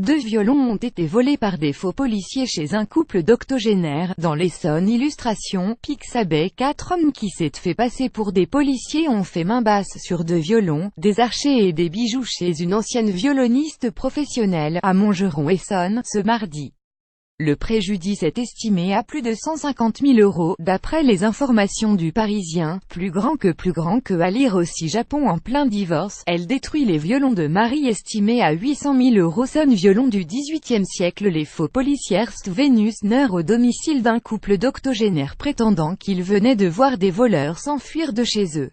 2 violons ont été volés par des faux policiers chez un couple d'octogénaires, dans l'Essonne. Illustration, Pixabay. 4 hommes qui s'est fait passer pour des policiers ont fait main basse sur 2 violons, des archers et des bijoux chez une ancienne violoniste professionnelle, à Montgeron-Essonne, ce mardi. Le préjudice est estimé à plus de 150 000 €, d'après les informations du Parisien. Plus grand que à lire aussi. Japon en plein divorce, elle détruit les violons de mari estimés à 800 000 €. Sonne violon du XVIIIe siècle. Les faux policiers Vénus meurt au domicile d'un couple d'octogénaires prétendant qu'ils venaient de voir des voleurs s'enfuir de chez eux.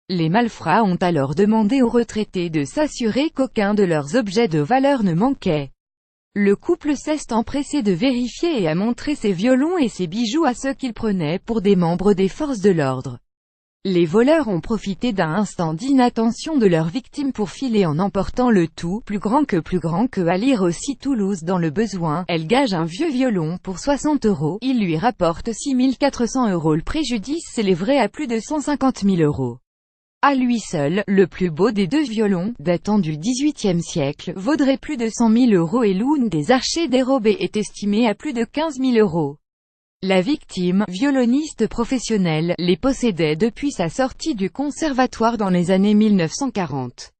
Les malfrats ont alors demandé aux retraités de s'assurer qu'aucun de leurs objets de valeur ne manquait. Le couple s'est empressé de vérifier et a montré ses violons et ses bijoux à ceux qu'ils prenaient pour des membres des forces de l'ordre. Les voleurs ont profité d'un instant d'inattention de leur victime pour filer en emportant le tout. Plus grand que à lire aussi. Toulouse dans le besoin, elle gage un vieux violon pour 60 €, il lui rapporte 6 400 €. Le préjudice s'élèverait à plus de 150 000 €. À lui seul, le plus beau des 2 violons, datant du XVIIIe siècle, vaudrait plus de 100 000 € et l'une des archers dérobés est estimée à plus de 15 000 €. La victime, violoniste professionnelle, les possédait depuis sa sortie du conservatoire dans les années 1940.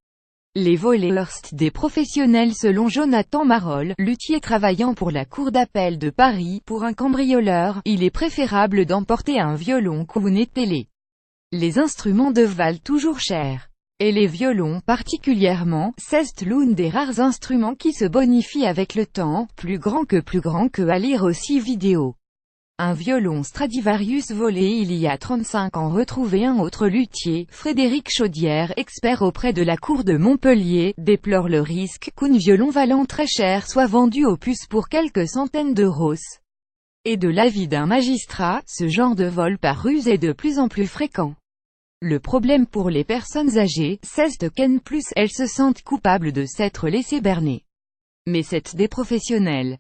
Les voleurs des professionnels. Selon Jonathan Marolles, luthier travaillant pour la cour d'appel de Paris, pour un cambrioleur, il est préférable d'emporter un violon qu'une télé. Les instruments de valent toujours cher. Et les violons particulièrement, c'est l'un des rares instruments qui se bonifie avec le temps. Plus grand que à lire aussi. Vidéo. Un violon Stradivarius volé il y a 35 ans. Retrouvé. Un autre luthier, Frédéric Chaudière, expert auprès de la cour de Montpellier, déplore le risque qu'un violon valant très cher soit vendu aux puces pour quelques centaines d'euros. Et de l'avis d'un magistrat, ce genre de vol par ruse est de plus en plus fréquent. Le problème pour les personnes âgées, c'est qu'en plus, elles se sentent coupables de s'être laissées berner. Mais c'est des professionnels.